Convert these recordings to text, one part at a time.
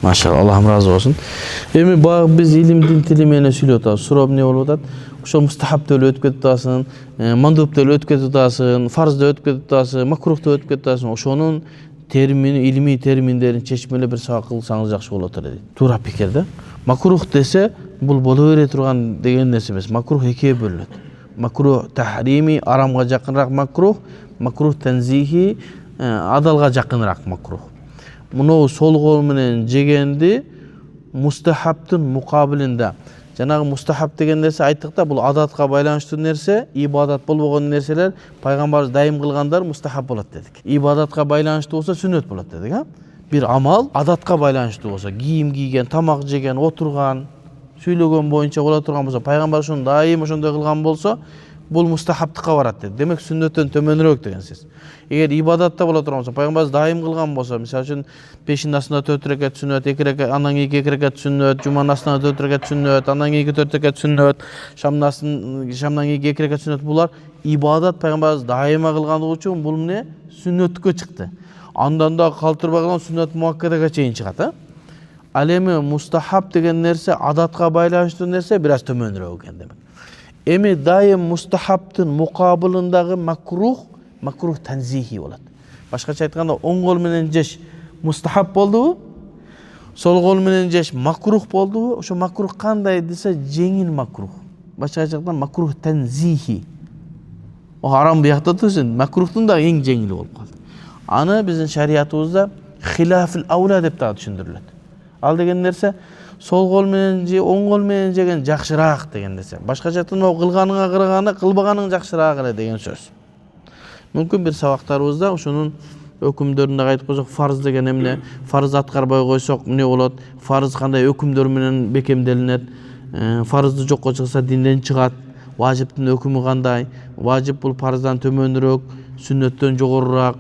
Maşallah, Allah'ım razı olsun. Biz ilim din tili menен сүйлөп атабыз. Суроо эмне болуп атат? Ошол мустахаб деп өтүп кетип атасың, мандуб деп өтүп кетип атасың, фарз деп өтүп кетип атасың, макрух деп өтүп кетип атасың. Ошонун термини, илимий терминдерин чечмелеп бир сабак кылсаңыз жакшы болот эле дейт. Туура пикир да. Макрух десе, бул боло бере турган деген нерсе эмес. Макрух экиге бөлүнөт. Макрух тахрими, арамга жакынраак макрух, макрух танзихи, адалга жакынраак макрух. Муну сол кол менен жегенди мустахабтын мукабилинде. Жанагы мустахаб деген нерсе айттык да, бул адатка байланыштуу нерсе, ибадат болбогон нерселер пайгамбарыбыз дайым кылгандар мустахаб болот дедик. Ибадатка байланыштуу болсо сүннөт болот дедик, а? Бир амал адатка байланыштуу болсо, кийим кийген, тамак жеген, отурган, сүйлөгөн боюнча боло турган болсо, пайгамбар ошону дайым ошондой кылган болсо, бул мустахабтыкка барат дедик. Демек сүннөттөн төмөнүрөөк деген сөз. Эгер ибадатта боло турган болсо, пайгамбарыбыз дайым кылган болсо, мисалы үчүн пешин астында 4 рекат сүннөт, 2 рекат, андан кийин 2 рекат сүннөт, жуманын астында 4 рекат сүннөт, андан кийин 4 рекат сүннөт, шамдан кийин 2 рекат сүннөт, булар ибадат пайгамбарыбыз дайыма кылгандыгы үчүн бул эмне? Сүннөткө чыкты. Андан да калтырбай калган сүннөт муаккадага чейин чыгат, а? Ал эми мустахаб деген нерсе адатка байланыштуу нерсе, бир аз төмөнүрөөк экен демек. Эми дайым мустахабтын мукабылындагы макрух танзихи болот. Башкача айтканда, оң кол менен жеш мустахаб болдубу? Сол кол менен жеш макрух болдубу? Ошо макрух кандай десе, жеңил макрух. Башкача айтканда макрух танзихи. О арам биякта турсун, макрухтун да эң жеңили болуп калды. Аны биздин шариятыбызда хилафил аула деп да түшүндүрүлөт. Ал деген нерсе сол кол менен же оң кол менен жеген жакшыраак деген нерсе. Башкача айтканда, кылганыңа караганда кылбаганың жакшыраак эле деген сөз. Мүмкүн бир сабактарыбызда ошонун өкүмдөрүндө айтып койсок, фарз деген эмне, фарз аткарбай койсок эмне болот, фарз кандай өкүмдөр менен бекемделинет, фарзды жокко чыгса динден чыгат, важиптин өкүмү кандай, важип бул фарздан төмөнүрөөк, сүннөттөн жогорураак,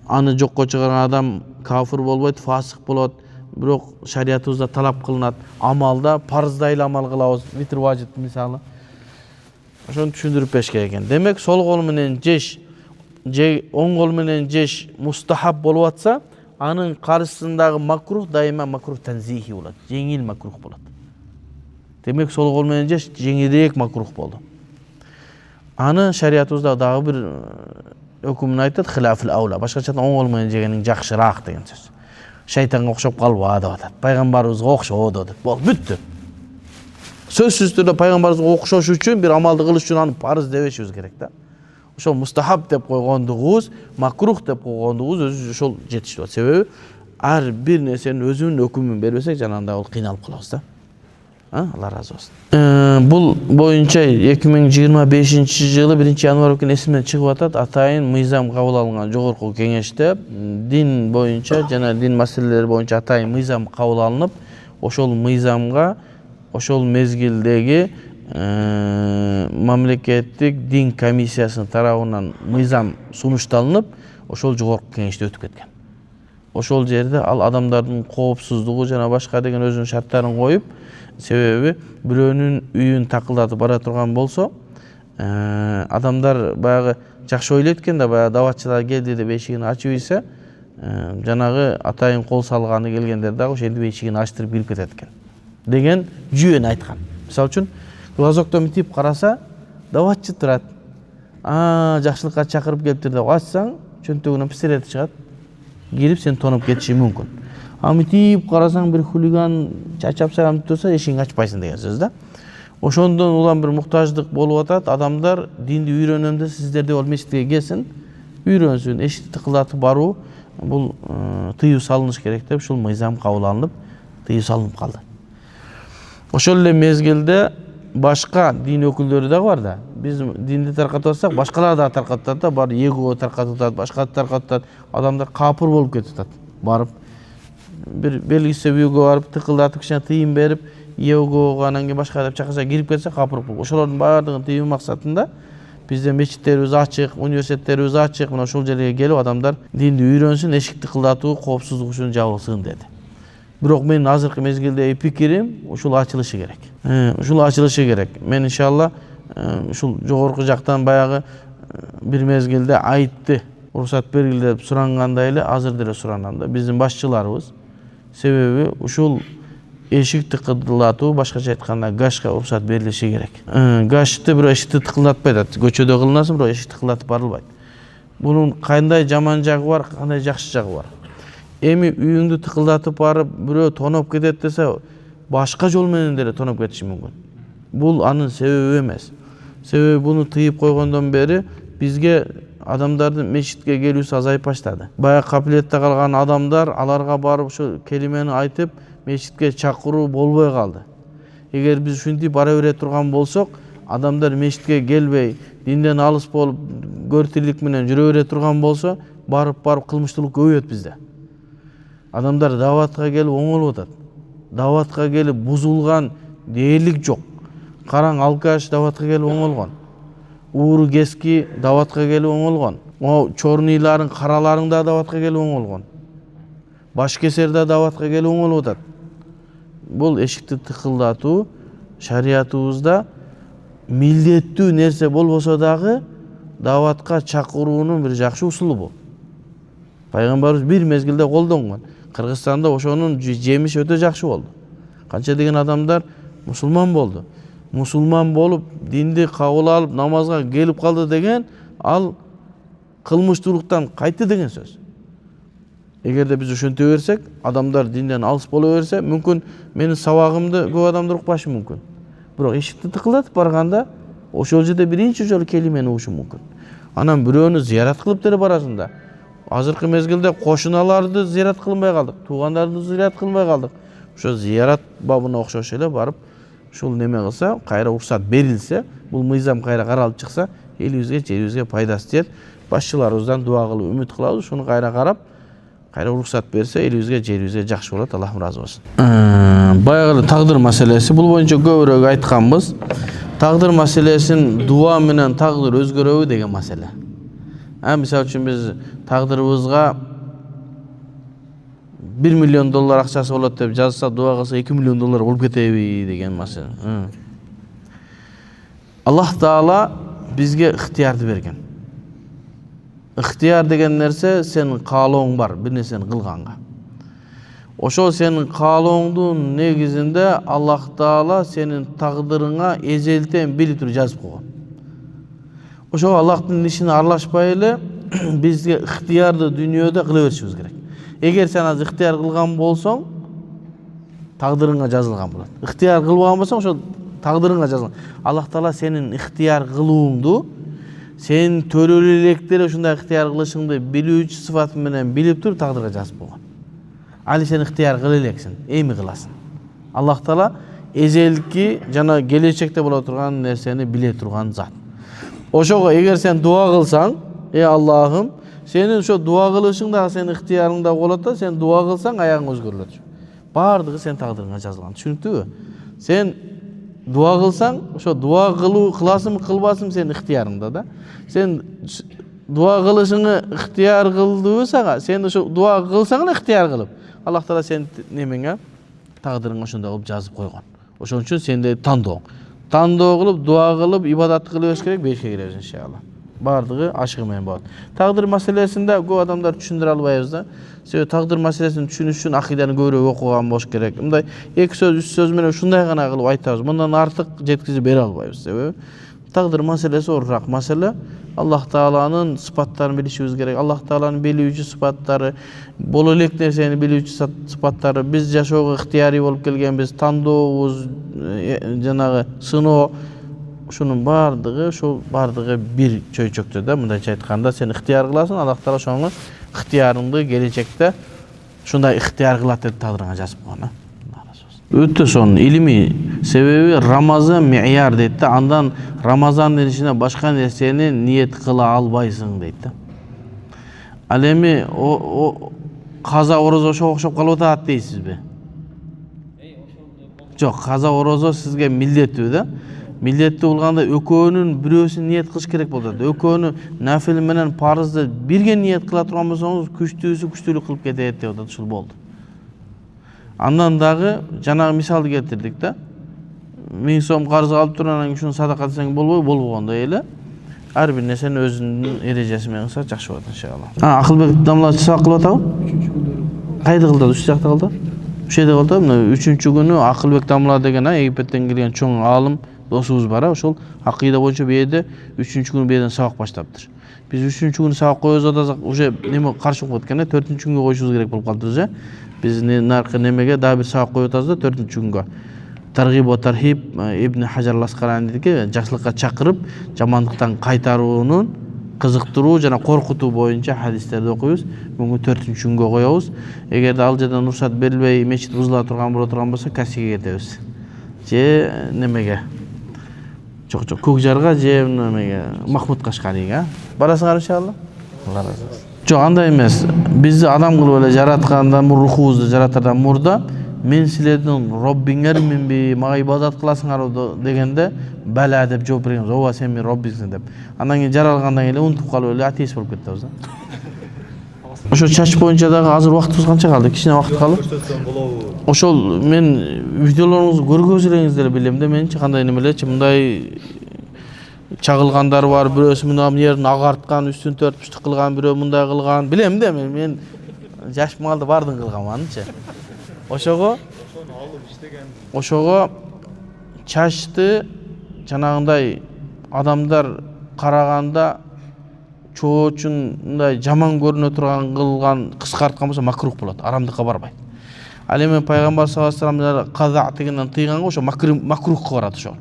аны жокко чыгарган адам кафир болбойт, фасык болот. Бирок шариятыбызда талап кылынат, амалда фарздай эле амал кылабыз, витр важип мисалы. Ошону түшүндүрүп бериш керек экен. Демек, сол кол менен жеш, оң кол менен жеш мустахаб болуп атса, анын каршысындагы макрух дайыма макрух танзихи болот, жеңил макрух болот. Демек, сол кол менен жеш жеңилирээк макрух болду. Аны шариятыбызда дагы бир өкүмүн айтат, хилафил аула. Башкача оң кол менен жегениң жакшыраак деген сөз. Шайтанга окшоп калба деп атат. Пайгамбарыбызга окшо деп атат. Бол, бүттү. Сөзсүз түрдө пайгамбарыбызга окшош үчүн бир амалды кылыш үчүн аны парыз дебешибиз керек да. Ошол мустахаб деп койгондугубуз, макрух деп койгондугубуз өзү ошол жетиштүү болот. Себеби ар бир нерсенин өзүнүн өкүмүн бербесек, жанагындай болуп кыйналып калабыз да. Алла разы болсун. Бул боюнча 2025-жылы 1-январь күнү эсимден чыгып атат, атайын мыйзам кабыл алынган жогорку кеңеште дин боюнча жана дин маселелери боюнча атайын мыйзам кабыл алынып, ошол мыйзамга ошол мезгилдеги мамлекеттик дин комиссиясынын тарабынан мыйзам сунушталынып, ошол жогорку кеңеште өтүп кеткен. Ошол жерде ал адамдардын коопсуздугу жана башка деген өзүнүн шарттарын коюп, себеби бирөөнүн үйүн такылдатып бара турган болсо, адамдар баягы жакшы ойлойт экен да, баягы даватчылар келди деп эшигин ачып ийсе, жанагы атайын кол салганы келгендер дагы ошентип эшигин ачтырып кирип кетет экен деген жүйөнү айткан. Мисалы үчүн, глазоктон мынтип караса, даватчы турат. Жакшылыкка чакырып келиптир деп ачсаң, чөнтөгүнөн пистолети чыгат. Кирип сени тонуп кетиши мүмкүн. Мынтип карасаң, бир хулиган чачап салам турса, эшигиңди ачпайсың деген сөз да. Ошондон улам бир муктаждык болуп атат. Адамдар динди үйрөнөм десе, сиздерде бол мечитке келсин, үйрөнсүн, эшикти тыкылдатып баруу, бул тыюу салыныш керек деп ушул мыйзам кабыл алынып, тыюу салынып калды. Ошол эле мезгилде башка дин өкүлдөрү дагы бар да. Биз динди таркатып атсак, башкалар да таркатып атат да, бар его таркатып атат, башка таркатып атат. Адамдар капыр болуп кетип атат. Барып бир белгисиз үйгө барып тыкылдатып, кичине тыйым берип, его анан кийин башка деп чакырса, кирип кетсе капыр болуп. Ошолордун баардыгын тыюу максатында биздин мечиттерибиз ачык, университеттерибиз ачык. Мына ушул жерге келип адамдар динди үйрөнсүн, эшик тыкылдатуу коопсуздук үчүн жабылсын деди. Бирок менин азыркы мезгилдеги пикирим ушул ачылышы керек. Ушул ачылышы керек. Мен иншалла ушул жогорку жактан баягы бир мезгилде айтты, уруксат бергиле деп сурангандай эле азыр деле суранам да. Биздин башчыларыбыз Себеbi ушул эшикти кыдырлатуу, башкача айтканда гашка уруксат берилиши керек. Гашты бирок эшикти тыкылдатпайт. Көчөдө кылынасың, бирок эшикти тыкылдатып барылбайт. Bunun кандай жаман жагы бар, кандай жакшы жагы бар. Эми үйүңдү тыкылдатып барып, бирөө тоноп кетет десе, башка жол менен деле тоноп кетиши мүмкүн. Бул анын себеби эмес. Себеби буну тыйып койгондон бери бизге адамдардын мечитке келүүсү азайып баштады. Бая капилетте калган адамдар аларга барып ушу келимени айтып, мечитке чакыруу болбой калды. Эгер биз ушинтип бара бере турган болсок, адамдар мечитке келбей, динден алыс болуп, көртирлик менен жүрө бере турган болсо, барып кылмыштуулук көбөйөт бизде. Адамдар даватка келип оңолуп атат. Даватка келип бузулган дээрлик жок. Караң алкаш даватка келип оңолгон. Ууру кески даватка келип оңолгон. Чорныйларын, караларын да даватка келип оңолгон. Баш кесер да даватка келип оңолуп атат. Бул эшикти тыкылдатуу шариятыбызда милдеттүү нерсе болбосо дагы даватка чакыруунун бир жакшы усулу бул. Пайгамбарыбыз бир мезгилде колдонгон. Кыргызстанда ошонун жемиши өтө жакшы болду. Канча деген адамдар мусулман болду. Мусулман болуп, динди кабыл алып, намазга келип калды деген, ал кылмыштуулуктан кайтты деген сөз. Эгерде биз ошенте берсек, адамдар динден алыс боло берсе, мүмкүн менин сабагымды көп адамдар укпашы мүмкүн. Бирок эшикти тыкылдатып барганда, ошол жерде биринчи жолу келимени угушу мүмкүн. Анан бирөөнү зыярат кылып деле барасың да. Азыркы мезгилде кошуналарды зыярат кылынбай калдык, туугандарды зыярат кылынбай калдык. Ошо зыярат бабына окшош эле барып, ушул неме кылса, кайра уруксат берилсе, бул мыйзам кайра каралып чыкса, элибизге, жерибизге пайдасы тиет. Башчыларыбыздан дуа кылып үмүт кылабыз, ушуну кайра карап, кайра уруксат берсе, элибизге, жерибизге жакшы болот. Аллахым разы болсун. Баягы тагдыр маселеси, бул боюнча көбүрөөк айтканбыз. Тагдыр маселесин дуа менен тагдыр өзгөрөбү деген маселе. Мисалы үчүн биз тагдырыбызга $1 миллион акчасы болот деп жазса, дуа кылса $2 миллион болуп кетеби деген маселе. Аллах Таала бизге ыктыярды берген. Ыктыяр деген нерсе сенин каалооң бар, бир нерсени кылганга. Ошол сенин каалооңдун негизинде Аллах Таала сенин тагдырыңа эзелтен билип туруп жазып койгон. Ошо Аллахтын ишине аралашпай эле бизге ыктыярды дүйнөдө кыла беришибиз керек. Эгер сен азыр ыктыяр кылган болсоң, тагдырыңа жазылган болот. Ыктыяр кылбаган болсоң, ошо тагдырыңа жазылган. Аллах Таала сенин ыктыяр кылууңду, сен төрөлүү электер ушундай ыктыяр кылышыңды билүүчү сыфаты менен билип туруп тагдырга жазып койгон. Али сен ыктыяр кыла элексиң, эми кыласың. Аллах Таала эзелки жана келечекте боло турган нерсени биле турган зат. Ошого эгер сен дуа кылсаң, Аллахым, сенин ошо дуа кылышың дагы сенин ыктыярыңда болот да, сен дуа кылсаң аягаң өзгөрүлөт. Бардыгы сен тагдырыңа жазылган. Түшүнүктүүбү? Сен дуа кылсаң, ошо дуа кыласың, кылбасың сенин ыктыярыңда да. Сен дуа кылышыңы ыктыяр кылдыбы сага, сен ошо дуа кылсаң эле ыктыяр кылып, Аллах Таала сенин немеңе тагдырыңа ошондой кылып жазып койгон. Ошон үчүн сенде тандоо кылып, дуа кылып, ибадат кылып керек, бешке киребиз иншалла. Бардыгы ашыгы менен болот. Тагдыр маселесинде көп адамдар түшүндүрө албайбыз да. Себеби тагдыр маселесин түшүнүш үчүн акыйданы көбүрөөк окуган болуш керек. Мындай 2 сөз, 3 сөз менен ушундай гана кылып айтабыз. Мындан артык жеткизип бере албайбыз. Себеби тагдыр маселеси оорураак маселе. Аллах Тааланын сыпаттарын билишибиз керек. Аллах Тааланын билүүчү сыпаттары, боло элек нерсени билүүчү сыпаттары, биз жашоого ыктыярый болуп келгенбиз, тандообуз, жанагы сыноо, ушунун бардыгы бир чөйчөктө да. Мындайча айтканда, сен ыктыяр кыласың, Аллах Таала ошону ыктыярыңды келечекте ушундай ыктыяр кылат деп тагдырыңа жазып койгон. Өтө сонун илимий. Себеби Рамазан мияр дейт да. Андан Рамазандын ичине башка нерсени ниет кыла албайсың дейт да. Ал эми каза орозо ошого окшоп калып атат дейсизби? Жок, каза орозо сизге милдеттүү да. Милдеттүү болгондо экөөнүн бирөөсүн ниет кылыш керек болот. Экөөнү нафил менен парызды бирге ниет кыла турган болсоңуз, күчтүүсү күчтүүлүк кылып кетет деп атат, ушул болду. Андан дагы жанагы мисалды келтирдик да. 1000 сом карыз алып туруп, анан ушуну садака этсең болбогондой эле. Ар бир нерсени өзүнүн эрежеси менен кылса жакшы болот иншалла. Акылбек дамла сабак кылып атабы? 3-күндө. Кайда кылды? Ушул жакта кылды? Ошо деп атам, 3-күнү Акылбек Дамла деген Египеттен келген чоң алым досубуз бар. Ошол акыйда боюнча бээде 3-күнү бээден сабак баштаптыр. Биз 3-күнү сабак коебуз атасак, уже неме каршы болуп кеткен, 4-күнгө коюшубуз керек болуп калдырбыз. Биз наркы немеге дагы бир сабак коюп атабыз да 4-күнгө. Таргиб ва тархиб Ибн Хажар Ласкарани дедики, жакшылыкка чакырып, жамандыктан кайтаруунун кызыктыруу жана коркутуу боюнча хадистерди окуйбуз. Бүгүн 4-күнгө коебуз. Эгерде ал жерден уруксат берилбей, мечит бузула турган болсо, Кассиге кетебиз. Же немеге? Жок, Көк Жарга же немеге? Махмуд Кашкарийге. Барасыңар иншалла? Алла разы болсун. Жок, андай эмес. Бизди адам кылып эле жараткандан, рухубузду жаратардан мурда мен силердин Роббиңерминби, мага ибадат кыласыңарбы дегенде, бала деп жооп бергенбиз. Ооба, сен менин Роббиңсиң деп. Андан кийин жаралгандан кийин унутуп калып эле атеист болуп кетебиз. Ошо чач боюнча дагы азыр убактыбыз канча калды? Кичине убакыт калды. Ошол мен видеолоруңузду көргөзүп элеңиздер билем да, менчи кандай немелерчи мындай чагылгандар бар, бирөөсү мына жерин агарткан, үстүн төртүштүк кылган, бирөө мындай кылган. Билем да мен жаш малды бардын кылганманчы. Ошого чачты жанагындай адамдар караганда чоочун мындай жаман көрүнө турган кылган кыскарткан болсо макрух болот, арамдыкка барбайт. Ал эми пайгамбар саллаллаху алейхи вассалам каза дегенден тыйганга ошо макрухка барат ошо.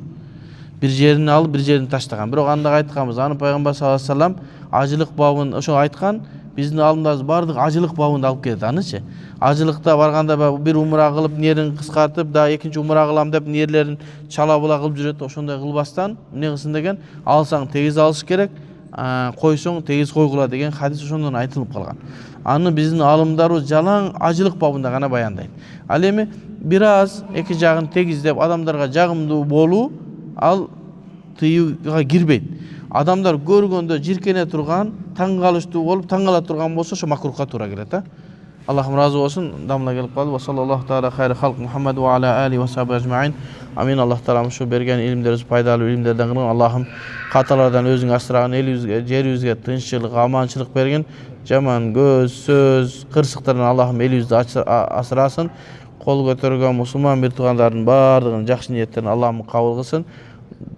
Бир жерин алып, бир жерин таштаган. Бирок анда айтканбыз, аны пайгамбар саллаллаху алейхи вассалам ажылык бабын ошо айткан, биздин алымдарыбыз бардык ажылык бабында алып келет анычы. Ажылыкта барганда бир умра кылып, нерин кыскартып, да экинчи умра кылам деп нерлерин чала була кылып жүрөт. Ошондой кылбастан эмне кылсын деген, алсаң тегиз алыш керек, койсоң тегиз койгула деген хадис ошондон айтылып калган. Аны биздин алымдарыбыз жалаң ажылык бабында гана баяндайт. Ал эми бир аз эки жагын тегиздеп адамдарга жагымдуу болуу ал тыюга кирбейт. Адамдар көргөндө жиркене турган, таң калыштуу болуп, таң кала турган болсо ошо макрухка туура келет. Аллахым разы болсун. Дамла келип калды. Ва саллаллаху таала хайры халк Мухаммад ва аля али ва сахби ажмаин. Амин. Аллах таалам ушу берген илимдерибиз пайдалуу илимдерден кылгын. Аллахым каталардан өзүң асырагын, элибизге, жерибизге тынччылык, аманчылык бергин. Жаман көз, сөз, кырсыктардан Аллахым элибизди асырасын. Кол көтөргөн мусулман бир туугандардын баардыгын жакшы ниеттерин Аллахым кабыл кылсын.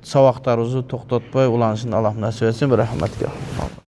Сабактарыбызды токтотпой уланышын Аллахым насип этсин. Рахматке.